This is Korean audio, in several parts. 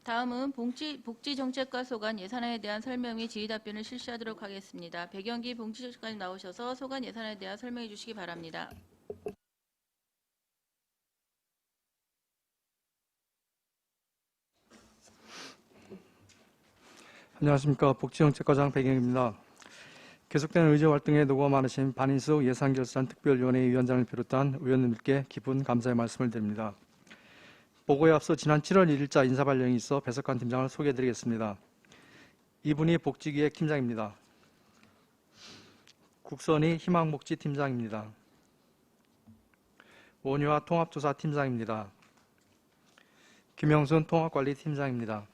다음은 복지정책과 소관 예산안에 대한 설명 및 질의답변을 실시하도록 하겠습니다. 백영기 복지정책관님 나오셔서 소관 예산안에 대한 설명해 주시기 바랍니다. 안녕하십니까. 복지정책과장 백영기입니다. 계속되는 의제활동에 노고 많으신 반인숙 예산결산특별위원회 위원장을 비롯한 의원님들께 깊은 감사의 말씀을 드립니다. 보고에 앞서 지난 7월 1일자 인사발령이 있어 배석환 팀장을 소개해드리겠습니다. 이분이 복지기획 팀장입니다. 국선이 희망복지팀장입니다. 원유화 통합조사 팀장입니다. 김영순 통합관리팀장입니다.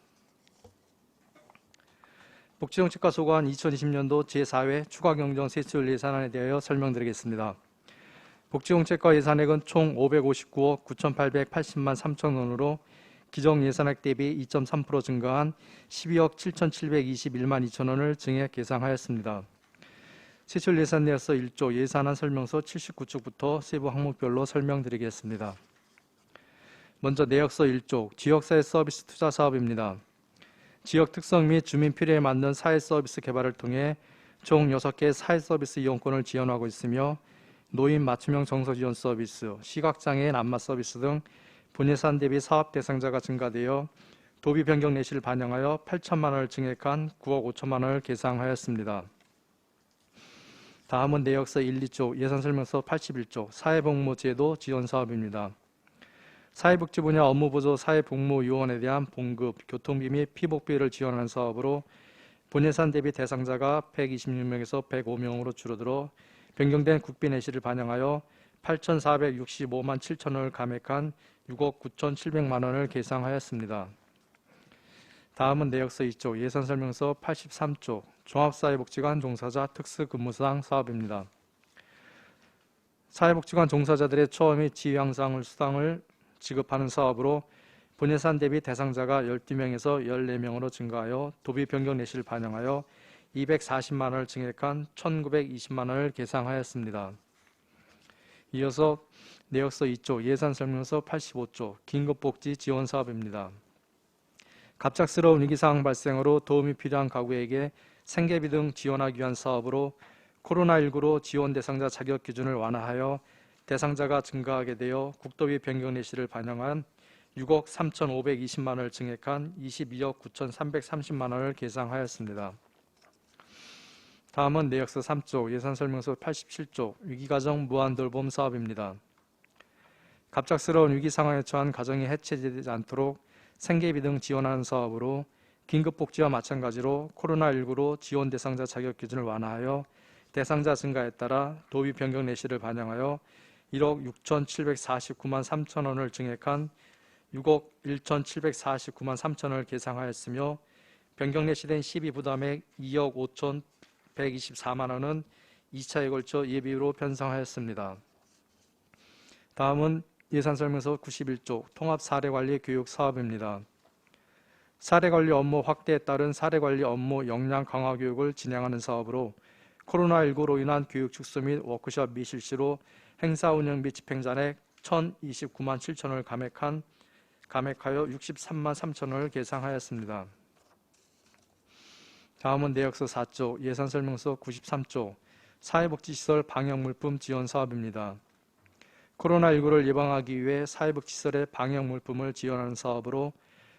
복지정책과 소관 2020년도 제4회 추가경정 세출 예산안에 대하여 설명드리겠습니다. 복지정책과 예산액은 총 559억 9,880만 3천 원으로 기정 예산액 대비 2.3% 증가한 12억 7,721만 2천 원을 증액 예상하였습니다. 세출 예산 내역서 1조 예산안 설명서 79쪽부터 세부 항목별로 설명드리겠습니다. 먼저 내역서 1조 지역사회 서비스 투자 사업입니다. 지역 특성 및 주민 필요에 맞는 사회 서비스 개발을 통해 총 6개 사회 서비스 이용권을 지원하고 있으며 노인 맞춤형 정서 지원 서비스, 시각장애인 안마 서비스 등 본예산 대비 사업 대상자가 증가되어 도비 변경 내실을 반영하여 8천만 원을 증액한 9억 5천만 원을 계상하였습니다. 다음은 내역서 1, 2조 예산설명서 81조 사회복무제도 지원 사업입니다. 사회복지 분야 업무보조 사회복무요원에 대한 봉급, 교통비 및 피복비를 지원하는 사업으로 본예산 대비 대상자가 126명에서 105명으로 줄어들어 변경된 국비 내실을 반영하여 8,465만 7천 원을 감액한 6억 9,700만 원을 계상하였습니다. 다음은 내역서 2조 예산설명서 83조 종합사회복지관 종사자 특수근무상 사업입니다. 사회복지관 종사자들의 처우 및 지위 향상을 수당을 지급하는 사업으로 본예산 대비 대상자가 12명에서 14명으로 증가하여 도비 변경 내실을 반영하여 240만 원을 증액한 1,920만 원을 계상하였습니다. 이어서 내역서 2조 예산설명서 85조 긴급복지 지원 사업입니다. 갑작스러운 위기상황 발생으로 도움이 필요한 가구에게 생계비 등 지원하기 위한 사업으로 코로나19로 지원 대상자 자격 기준을 완화하여 대상자가 증가하게 되어 국도비 변경 내실을 반영한 6억 3,520만 원을 증액한 22억 9,330만 원을 계상하였습니다. 다음은 내역서 3조 예산설명서 87조 위기가정 무한돌봄 사업입니다. 갑작스러운 위기 상황에 처한 가정이 해체되지 않도록 생계비 등 지원하는 사업으로 긴급복지와 마찬가지로 코로나19로 지원 대상자 자격 기준을 완화하여 대상자 증가에 따라 도비 변경 내실을 반영하여 1억 6,749만 3천 원을 증액한 6억 1,749만 3천 원을 계상하였으며 변경 내실된 시비 부담액 2억 5,124만 원은 2차에 걸쳐 예비로 편성하였습니다. 다음은 예산설명서 91조 통합사례관리 교육 사업입니다. 사례관리 업무 확대에 따른 사례관리 업무 역량 강화 교육을 진행하는 사업으로 코로나19로 인한 교육 축소 및 워크숍 미실시로 행사 운영 및 집행잔액 1,029만 7천 원을 감액하여 63만 3천 원을 계상하였습니다. 다음은 내역서 4조 예산설명서 93조 사회복지시설 방역물품 지원 사업입니다. 코로나19를 예방하기 위해 사회복지시설의 방역물품을 지원하는 사업으로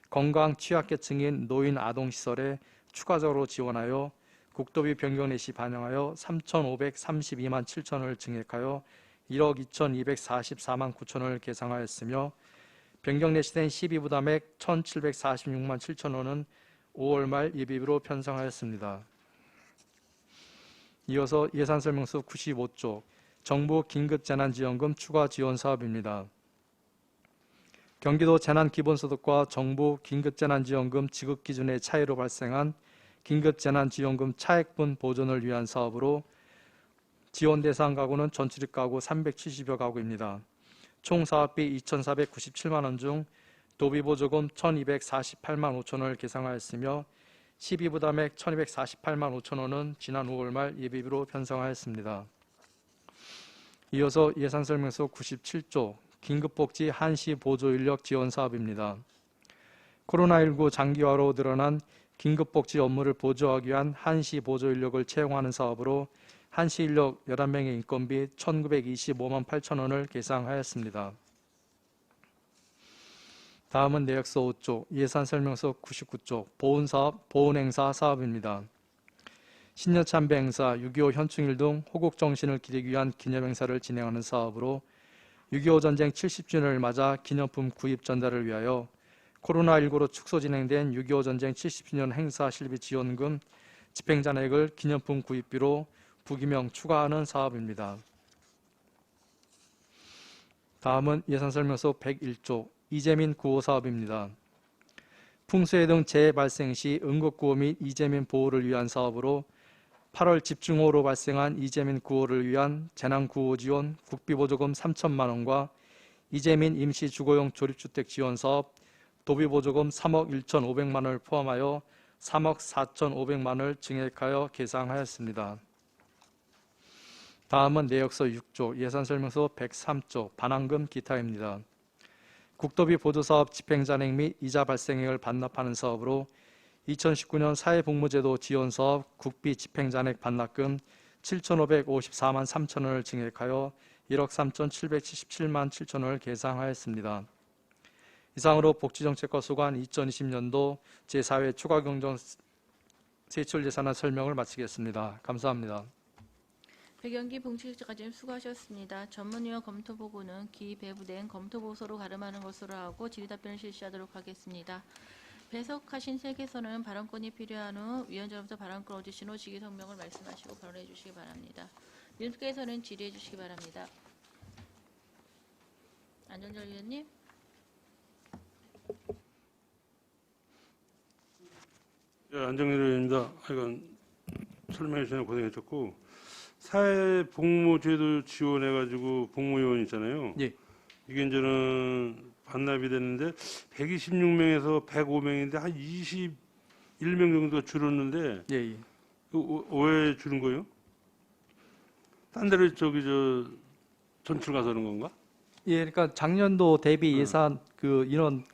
건강 취약계층인 노인 아동시설에 추가적으로 지원하여 국도비 변경 내시 반영하여 3,532만 7천 원을 증액하여 1억 2,244만 9천 원을 계상하였으며 변경 내시된 시비부담액 1,746만 7천 원은 5월 말 예비비로 편성하였습니다. 이어서 예산설명서 95조 정부 긴급재난지원금 추가 지원 사업입니다. 경기도 재난기본소득과 정부 긴급재난지원금 지급 기준의 차이로 발생한 긴급재난지원금 차액분 보존을 위한 사업으로 지원 대상 가구는 전출입 가구 370여 가구입니다. 총 사업비 2,497만 원 중 도비보조금 1,248만 5천 원을 계상하였으며 시비부담액 1,248만 5천 원은 지난 5월 말 예비비로 편성하였습니다. 이어서 예산설명서 97조 긴급복지 한시 보조인력 지원 사업입니다. 코로나19 장기화로 늘어난 긴급복지 업무를 보조하기 위한 한시 보조 인력을 채용하는 사업으로 한시 인력 11명의 인건비 1,925만 8천 원을 계상하였습니다. 다음은 내역서 5쪽, 예산설명서 99쪽, 보훈사업, 보훈행사 사업입니다. 신년참배 행사, 6.25 현충일 등 호국정신을 기리기 위한 기념행사를 진행하는 사업으로 6.25 전쟁 70주년을 맞아 기념품 구입 전달을 위하여 코로나19로 축소 진행된 6.25 전쟁 70주년 행사 실비 지원금 집행잔액을 기념품 구입비로 부기명 추가하는 사업입니다. 다음은 예산설명서 101조 이재민 구호 사업입니다. 풍수해 등 재해 발생 시 응급구호 및 이재민 보호를 위한 사업으로 8월 집중호우로 발생한 이재민 구호를 위한 재난구호 지원 국비보조금 3천만 원과 이재민 임시주거용 조립주택 지원 사업 도비보조금 3억 1,500만 원을 포함하여 3억 4,500만 원을 증액하여 계상하였습니다. 다음은 내역서 6조 예산설명서 103조 반환금 기타입니다. 국도비 보조사업 집행잔액 및 이자 발생액을 반납하는 사업으로 2019년 사회복무제도 지원사업 국비 집행잔액 반납금 7,554만 3천 원을 증액하여 1억 3,777만 7천 원을 계상하였습니다. 이상으로 복지정책과 소관 2020년도 제4회 추가경정 세출예산안 설명을 마치겠습니다. 감사합니다. 백영기 봉지까지 수고하셨습니다. 전문위원 검토보고는 기배부된 검토보고서로 가름하는 것으로 하고 질의답변을 실시하도록 하겠습니다. 배석하신 책에서는 발언권이 필요한 후 위원장으로부터 발언권 얻으신 후 직위성명을 말씀하시고 발언해 주시기 바랍니다. 위원께서는 질의해 주시기 바랍니다. 안정열 위원님. 예, 안정열 의원입니다. 하여간 설명해 주셔서 고생하셨고 사회복무제도 지원해가지고 복무요원 있잖아요. 예. 이게 이제는 반납이 됐는데 126명에서 105명인데 한 21명 정도가 줄었는데 예. 왜 줄은 거예요? 딴 데를 전출 가서 그런 건가? 예, 그러니까 작년도 대비 예산 그 인원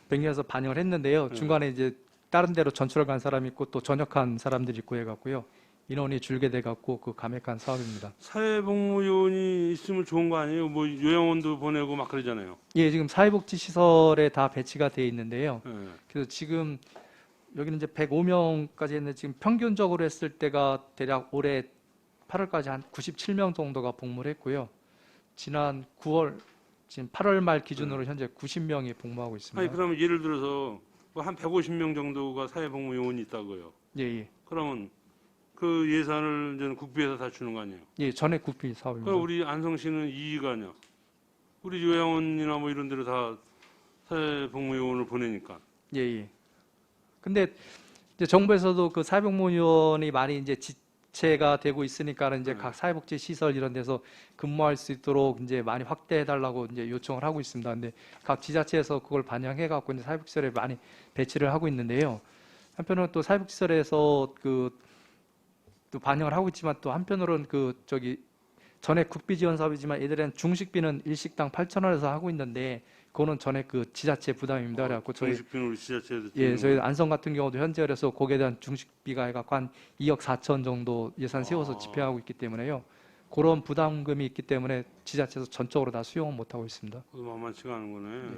변경해서 반영을 했는데요. 중간에 이제 다른 데로 전출을 간 사람이 있고 또 전역한 사람들이 있고 해갖고요. 인원이 줄게 돼갖고 그 감액한 사업입니다. 사회복무요원이 있으면 좋은 거 아니에요? 뭐 요양원도 보내고 막 그러잖아요. 예, 지금 사회복지시설에 다 배치가 돼 있는데요. 예. 그래서 지금 여기는 이제 105명까지 했는데 지금 평균적으로 했을 때가 대략 올해 8월까지 한 97명 정도가 복무를 했고요. 지난 9월, 지금 8월 말 기준으로 현재 90명이 복무하고 있습니다. 아니 그러면 예를 들어서 뭐한 150명 정도가 사회복무요원이 있다고요. 예. 그러면 그 예산을 이제 국비에서 다 주는 거 아니에요? 예, 전액 국비 사업입니다. 그럼 우리 안성시는 이의가 아니야. 우리 요양원이나 뭐 이런 데로 다 사회복무요원을 보내니까. 예. 근데 이제 정부에서도 그 사회복무요원이 많이 이제 지체가 되고 있으니까 이제 각 사회복지 시설 이런 데서 근무할 수 있도록 이제 많이 확대해 달라고 이제 요청을 하고 있습니다. 근데 각 지자체에서 그걸 반영해 갖고 이제 사회복지시설에 많이 배치를 하고 있는데요. 한편으로는 또 사회복지시설에서 또 반영을 하고 있지만 또 한편으로는 전액 국비 지원 사업이지만 얘들은 중식비는 일식당 8,000원에서 하고 있는데 그거는 전액 그 지자체 부담입니다. 그래갖고 중식비는 우리 지자체에서 저희 안성 같은 경우도 현재 그래서 거기에 대한 중식비가 해갖고 한 2억 4천 정도 예산 세워서 집행하고 있기 때문에요. 그런 부담금이 있기 때문에 지자체에서 전적으로 다 수용은 못 하고 있습니다. 만만치가 않은 거네.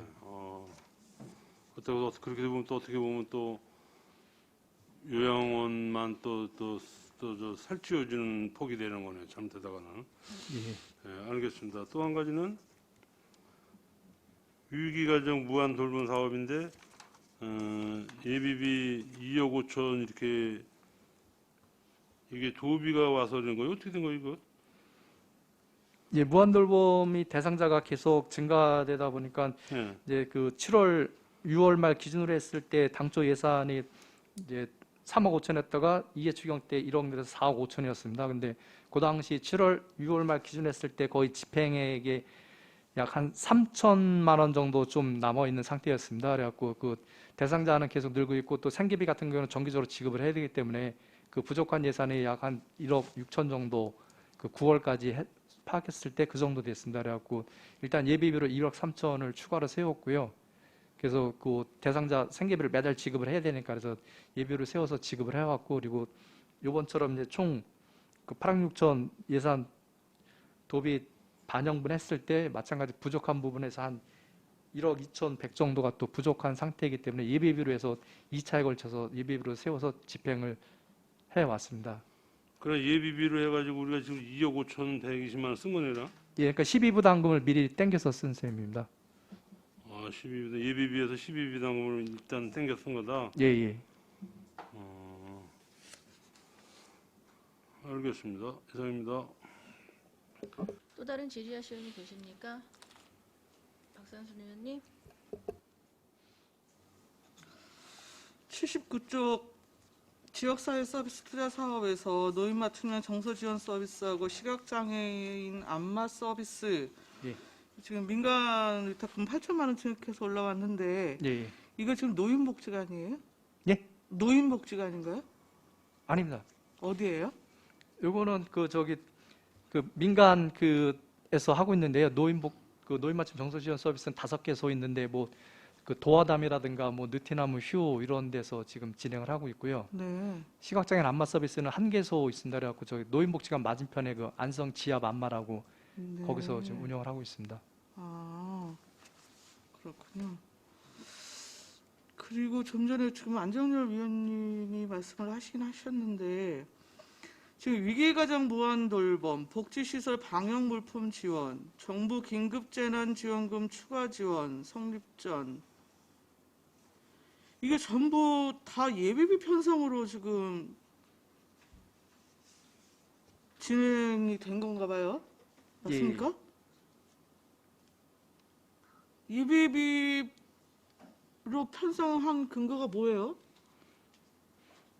그렇게 보면 또 어떻게 보면 또 요양원만 또 살찌워주는 폭이 되는 거네. 잘못하다가는. 예, 알겠습니다. 또 한 가지는 위기가정 무한 돌봄 사업인데 예비비 2억 5천 이렇게 이게 도비가 와서 그런 거예요? 어떻게 된 거예요 이거? 예, 무한돌봄이 대상자가 계속 증가되다 보니까 예. 이제 그 7월, 6월 말 기준으로 했을 때 당초 예산이 이제 3억 5천이었다가 이해 추경 때 1억 내려서 4억 5천이었습니다. 근데 그 당시 7월, 6월 말 기준 했을 때 거의 집행액에 약 한 3천만 원 정도 좀 남아 있는 상태였습니다. 그래갖고 그 대상자는 계속 늘고 있고 또 생계비 같은 경우는 정기적으로 지급을 해야 되기 때문에 그 부족한 예산이 약 한 1억 6천 정도 그 9월까지 파악했을 때 그 정도 됐습니다. 그래갖고 일단 예비비로 1억 3천을 추가로 세웠고요. 그래서 그 대상자 생계비를 매달 지급을 해야 되니까 그래서 예비비를 세워서 지급을 해왔고, 그리고 요번처럼 이제 총 그 8억 6천 예산 도비 반영분 했을 때 마찬가지 부족한 부분에서 한 1억 2,100 정도가 또 부족한 상태이기 때문에 예비비로 해서 2차에 걸쳐서 예비비로 세워서 집행을 해왔습니다. 그래 예비비로 해가지고 우리가 지금 2억 5,120만 원 쓴 거네라. 예, 그러니까 12부담금을 미리 땡겨서 쓴 셈입니다. 아, 12부담 예비비에서 12부담금을 일단 땡겨 쓴 거다. 예, 예. 알겠습니다. 이상입니다. 또 다른 질의하실 의원이 계십니까? 박상순 의원님. 79쪽 지역사회 서비스 투자 사업에서 노인 맞춤형 정서 지원 서비스하고 시각장애인 안마 서비스 예. 지금 민간 위탁금 8천만 원 증액해서 올라왔는데 예, 예. 이거 지금 노인복지가 아니에요? 예? 노인복지가 아닌가요? 아닙니다. 어디예요? 요거는 그 저기 그 민간 그에서 하고 있는데요. 노인 맞춤 정서 지원 서비스는 5개소 있는데 뭐 그 도화담이라든가 뭐 느티나무 휴 이런 데서 지금 진행을 하고 있고요. 네. 시각장애인 안마 서비스는 1개소 있습니다. 그래갖고 저기 노인복지관 맞은편에 그 안성 지압 안마라고 네. 거기서 지금 운영을 하고 있습니다. 아, 그렇군요. 그리고 좀 전에 지금 안정열 위원님이 말씀을 하시긴 하셨는데 지금 위기가정 무한 돌봄, 복지시설 방역 물품 지원, 정부 긴급재난지원금 추가 지원 성립 전 이게 전부 다 예비비 편성으로 지금 진행이 된 건가 봐요? 맞습니까? 예비비로 편성한 근거가 뭐예요?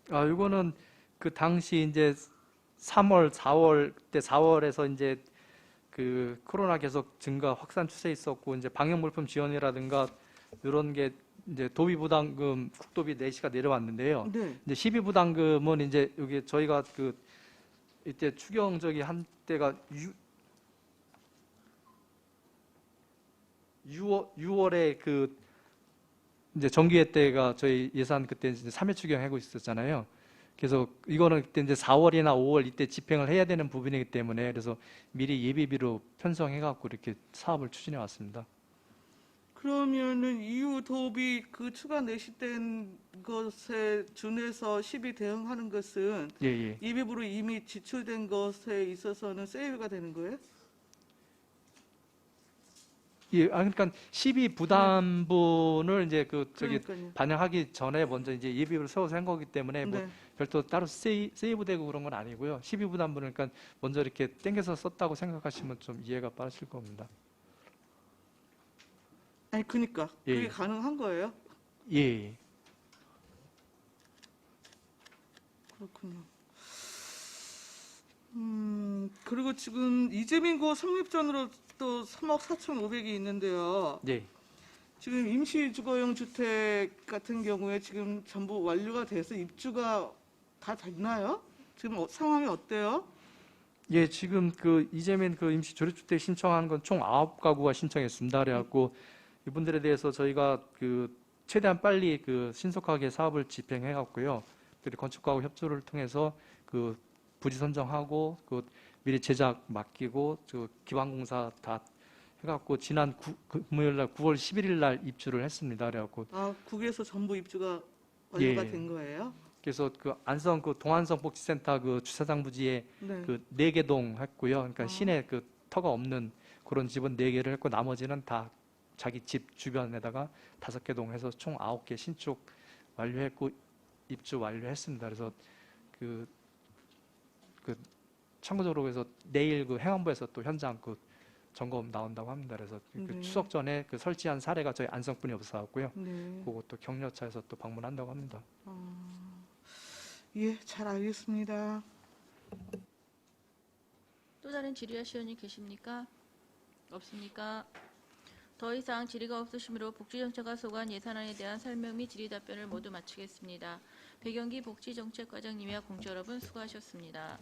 아, 이거는 그 당시 이제 3월, 4월 때 4월에서 이제 그 코로나 계속 증가 확산 추세 있었고 이제 방역 물품 지원이라든가 이런 게 이제 도비 부담금 국도비 내시가 내려왔는데요. 네. 이제 시비 부담금은 이제 여기 저희가 그 이때 추경적이 한 때가 6월에 그 이제 정기회 때가 저희 예산 그때 이제 3회 추경하고 있었잖아요. 그래서 이거는 그때 이제 4월이나 5월 이때 집행을 해야 되는 부분이기 때문에 그래서 미리 예비비로 편성해 갖고 이렇게 사업을 추진해 왔습니다. 그러면은 이후 도비 그 추가 내시된 것에 준해서 시비 대응하는 것은 예, 예. 예비비로 이미 지출된 것에 있어서는 세이브가 되는 거예요? 예, 그러니까 시비 부담분을 이제 그 저기 그러니까요. 반영하기 전에 먼저 이제 예비비를 세워서 한 거기 때문에 뭐 네. 별도 따로 세이브되고 그런 건 아니고요. 시비 부담분을 그러니까 먼저 이렇게 땡겨서 썼다고 생각하시면 좀 이해가 빠르실 겁니다. 아니 그러니까 예. 그게 가능한 거예요? 예, 예. 그렇군요. 그리고 지금 이재민고 성립전으로 또 3억 4,500이 있는데요. 예. 지금 임시주거용 주택 같은 경우에 지금 전부 완료가 돼서 입주가 다 됐나요? 지금 상황이 어때요? 예, 지금 그 이재민 그 임시 조립주택 신청한 건 총 9가구가 신청했습니다. 그래갖고 이분들에 대해서 저희가 그 최대한 빨리 그 신속하게 사업을 집행해 갖고요. 그리고 건축가하고 협조를 통해서 그 부지 선정하고 그 미리 제작 맡기고 저 기반공사 다 해갖고 지난 금요일 날 9월 11일 날 입주를 했습니다. 그래갖고 아, 국에서 전부 입주가 완료가 예. 된 거예요? 그래서 그 안성 그 동안성 복지센터 그 주차장 부지에 네. 그 4개 동 했고요. 그러니까 아. 시내 그 터가 없는 그런 집은 4개를 했고 나머지는 다 자기 집 주변에다가 5개 동 해서 총 9개 신축 완료했고 입주 완료했습니다. 그래서 그 참고적으로 그래서 내일 그 행안부에서 또 현장 그 점검 나온다고 합니다. 그래서 그 네. 추석 전에 그 설치한 사례가 저희 안성뿐이 없어갖고요. 네. 그것도 격려차에서 또 방문한다고 합니다. 예, 잘 알겠습니다. 또 다른 질의하실 의원이 계십니까? 없습니까? 더 이상 질의가 없으시므로 복지정책과 소관 예산안에 대한 설명 및 질의 답변을 모두 마치겠습니다. 백영기 복지정책과장님과 공주 여러분 수고하셨습니다.